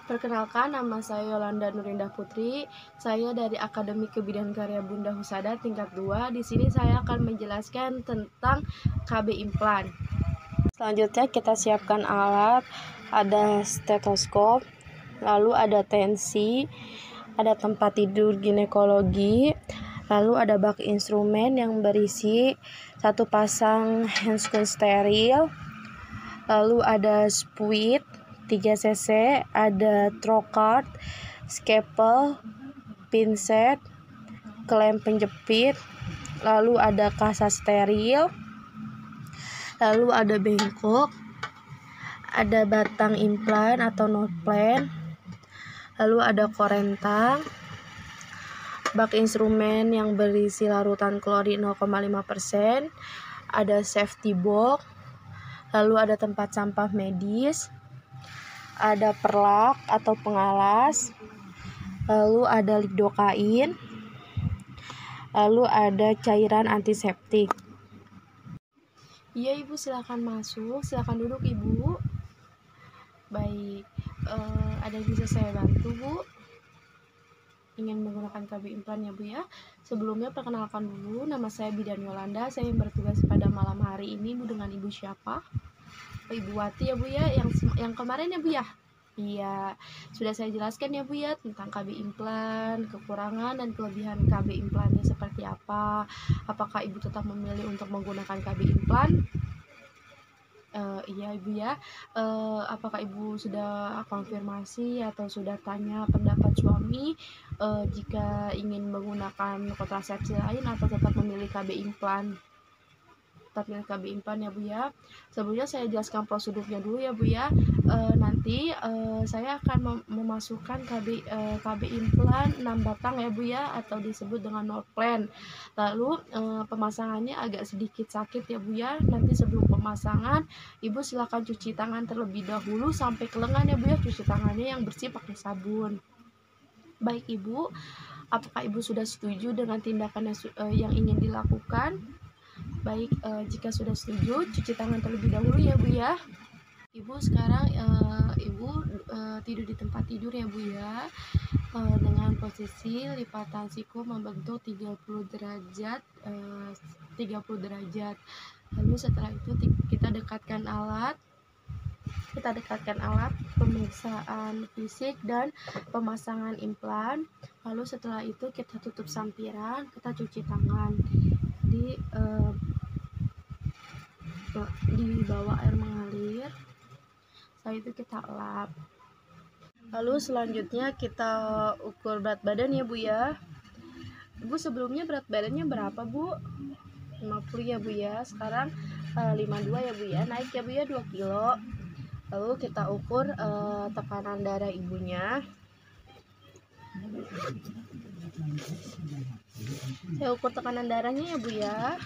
Perkenalkan, nama saya Yolanda Nurindah Putri. Saya dari Akademi Kebidanan Karya Bunda Husada tingkat 2. Di sini saya akan menjelaskan tentang KB implan. Selanjutnya kita siapkan alat, ada stetoskop, lalu ada tensi, ada tempat tidur ginekologi, lalu ada bak instrumen yang berisi 1 pasang handscreen steril, lalu ada spuit 3 cc, ada trocard, scalpel, pinset, klem penjepit, lalu ada kasa steril, lalu ada bengkok, ada batang implan atau noteplan, lalu ada korentang, bak instrumen yang berisi larutan klorin 0,5%, ada safety box, lalu ada tempat sampah medis, ada perlak atau pengalas, lalu ada lidokain, lalu ada cairan antiseptik. Iya Ibu, silakan masuk, silakan duduk Ibu. Baik, ada yang bisa saya bantu Bu? Ingin menggunakan KB implan ya Bu ya. Sebelumnya perkenalkan dulu, nama saya Bidan Yolanda, saya yang bertugas pada malam hari ini. Bu, dengan Ibu siapa? Ibu Wati ya Bu ya, yang kemarin ya Bu ya. Iya, sudah saya jelaskan ya Bu ya tentang KB implan, kekurangan dan kelebihan KB implannya seperti apa. Apakah Ibu tetap memilih untuk menggunakan KB implan? Iya Ibu ya. Apakah Ibu sudah konfirmasi atau sudah tanya pendapat suami jika ingin menggunakan kontrasepsi lain atau tetap memilih KB implan? KB implan ya Bu ya. Sebelumnya saya jelaskan prosedurnya dulu ya Bu ya. Nanti saya akan memasukkan KB implan 6 batang ya Bu ya, atau disebut dengan noteplan. Lalu pemasangannya agak sedikit sakit ya Bu ya. Nanti sebelum pemasangan Ibu silakan cuci tangan terlebih dahulu sampai ke lengan ya Bu ya. Cuci tangannya yang bersih pakai sabun. Baik Ibu, apakah Ibu sudah setuju dengan tindakan yang ingin dilakukan? Baik, jika sudah setuju, cuci tangan terlebih dahulu ya Bu ya. Ibu sekarang Ibu tidur di tempat tidur ya Bu ya, dengan posisi lipatan siku membentuk 30 derajat. Lalu setelah itu kita dekatkan alat pemeriksaan fisik dan pemasangan implan. Lalu setelah itu kita tutup sampiran, kita cuci tangan di bawah air mengalir. Setelah itu kita lap. Lalu selanjutnya kita ukur berat badan ya Bu ya. Bu, sebelumnya berat badannya berapa Bu? 50 ya Bu ya. Sekarang 52 ya Bu ya. Naik ya Bu ya 2 kilo. Lalu kita ukur tekanan darah ibunya. Saya ukur tekanan darahnya ya Bu ya.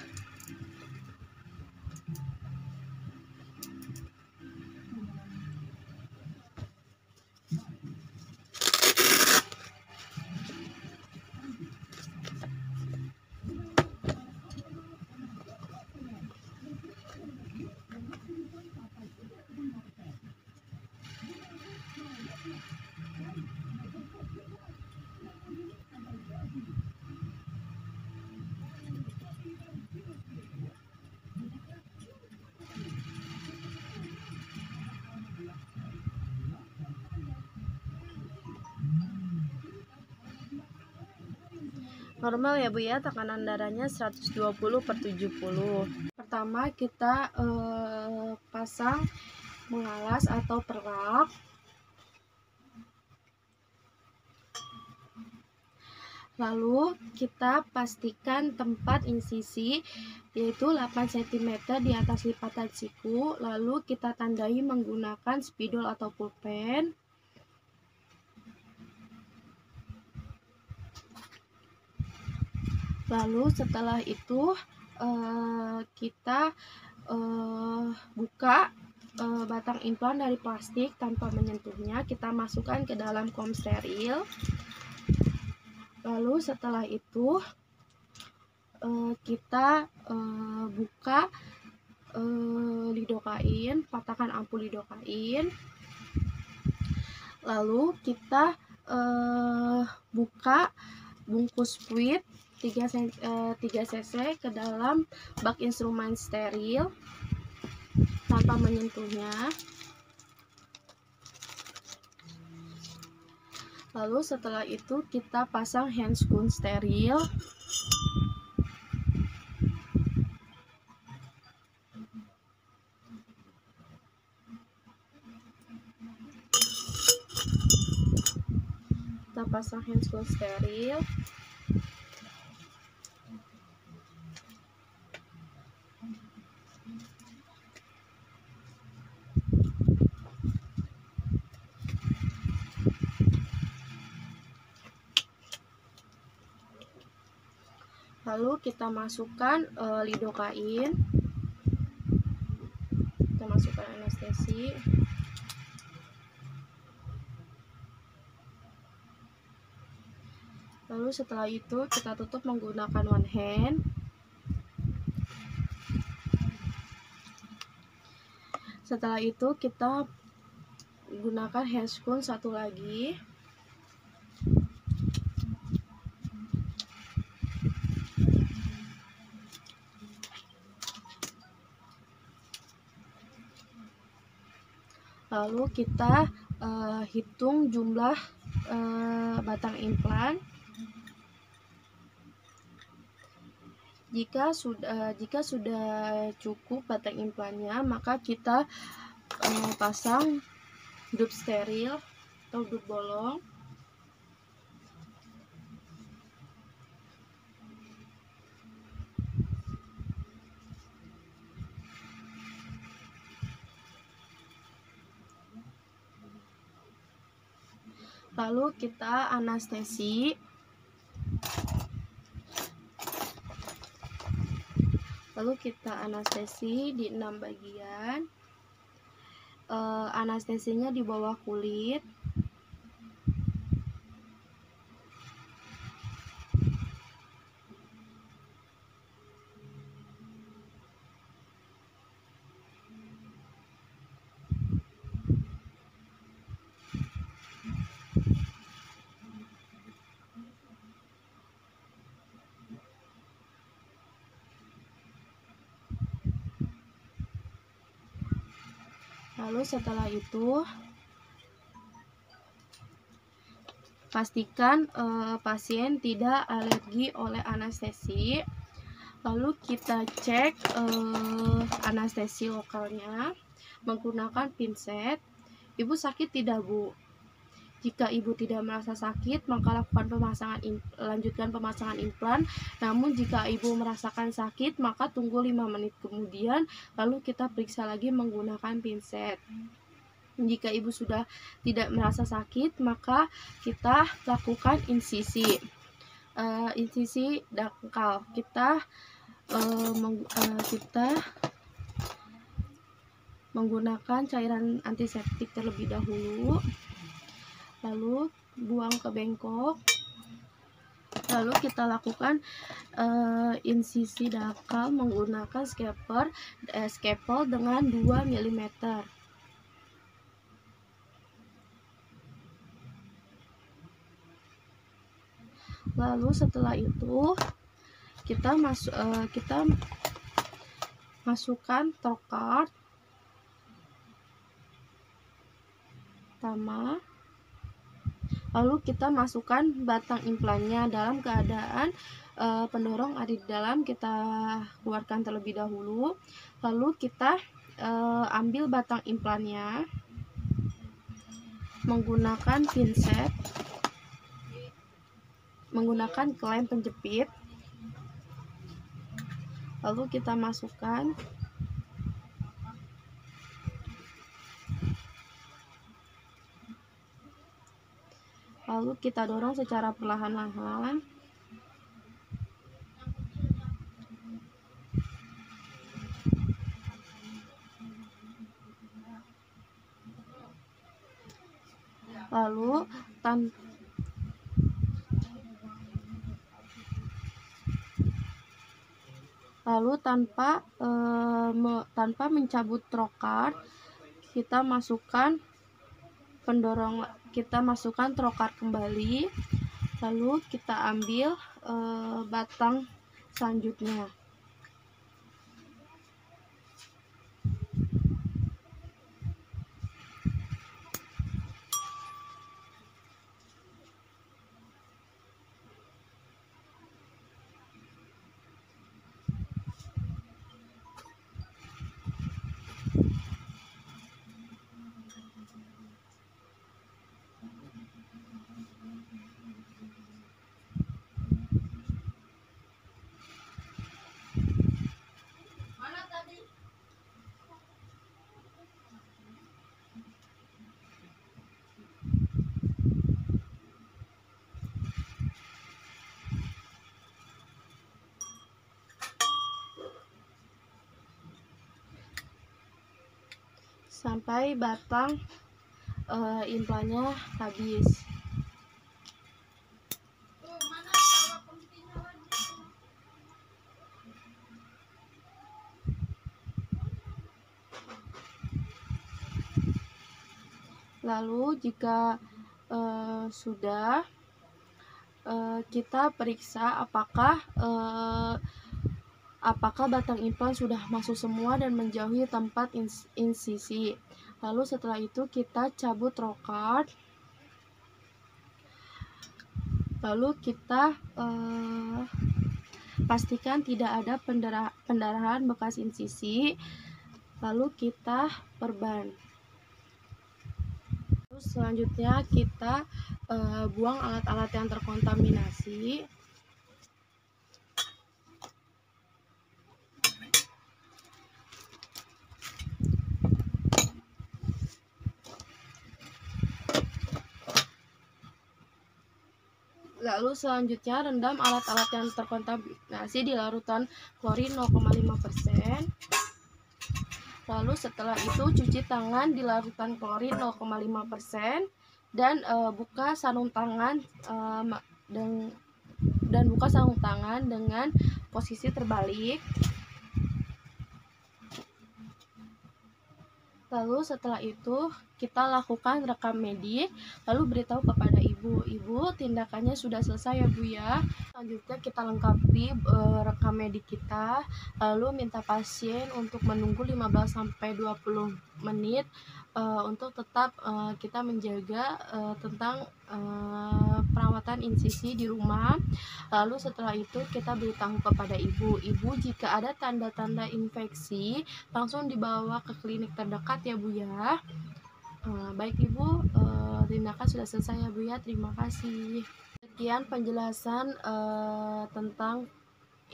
Normal ya Bu ya, tekanan darahnya 120/70. Pertama kita pasang mengalas atau perlak. Lalu kita pastikan tempat insisi yaitu 8 cm di atas lipatan siku. Lalu kita tandai menggunakan spidol atau pulpen. Lalu setelah itu kita buka batang implan dari plastik tanpa menyentuhnya. Kita masukkan ke dalam kom steril. Lalu setelah itu kita buka lidokain, patahkan ampul lidokain. Lalu kita buka bungkus fluid 3 cc ke dalam bak instrumen steril tanpa menyentuhnya. Lalu setelah itu kita pasang handscoon steril. Kita pasang handscoon steril. Lalu kita masukkan lidokain. Kita masukkan anestesi. Lalu setelah itu kita tutup menggunakan one hand. Setelah itu kita gunakan handscoon satu lagi. Lalu kita hitung jumlah batang implan. Jika sudah cukup batang implannya, maka kita pasang dup steril atau dup bolong. Lalu kita anestesi. Di 6 bagian. Anestesinya di bawah kulit. Lalu setelah itu pastikan pasien tidak alergi oleh anestesi. Lalu kita cek anestesi lokalnya menggunakan pinset. Ibu sakit tidak, Bu? Jika ibu tidak merasa sakit, maka lanjutkan pemasangan implan. Namun jika ibu merasakan sakit, maka tunggu 5 menit kemudian, lalu kita periksa lagi menggunakan pinset. Jika ibu sudah tidak merasa sakit, maka kita lakukan insisi dangkal. Kita menggunakan cairan antiseptik terlebih dahulu, lalu buang ke bengkok. Lalu kita lakukan insisi dangkal menggunakan scalpel dengan 2 mm. Lalu setelah itu kita masukkan trokard pertama. Lalu kita masukkan batang implannya dalam keadaan pendorong ada di dalam. Kita keluarkan terlebih dahulu. Lalu kita ambil batang implannya menggunakan pinset, menggunakan klem penjepit. Lalu kita masukkan. Lalu kita dorong secara perlahan-lahan. Lalu tanpa mencabut trokard, kita masukkan pendorong, kita masukkan trokar kembali, lalu kita ambil batang selanjutnya. Sampai batang implannya habis. Lalu jika sudah, kita periksa apakah batang implan sudah masuk semua dan menjauhi tempat insisi. Lalu setelah itu kita cabut trokar, lalu kita pastikan tidak ada pendarahan bekas insisi, lalu kita perban. Terus selanjutnya kita buang alat-alat yang terkontaminasi. Lalu selanjutnya rendam alat-alat yang terkontaminasi di larutan klorin 0,5%. Lalu setelah itu cuci tangan di larutan klorin 0,5% dan buka sarung tangan dan buka sarung tangan dengan posisi terbalik. Lalu setelah itu kita lakukan rekam medik, lalu beritahu kepada ibu. Ibu, tindakannya sudah selesai ya Bu ya. Selanjutnya kita lengkapi rekam medik kita, lalu minta pasien untuk menunggu 15-20 menit untuk tetap kita menjaga tentang perawatan insisi di rumah. Lalu setelah itu kita beritahu kepada ibu. Ibu, jika ada tanda-tanda infeksi, langsung dibawa ke klinik terdekat ya Bu ya. Baik Ibu, tindakan sudah selesai ya Bu ya. Terima kasih. Sekian penjelasan tentang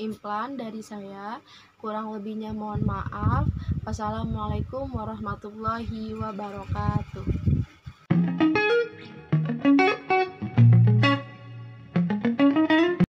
implan dari saya. Kurang lebihnya mohon maaf. Wassalamualaikum warahmatullahi wabarakatuh.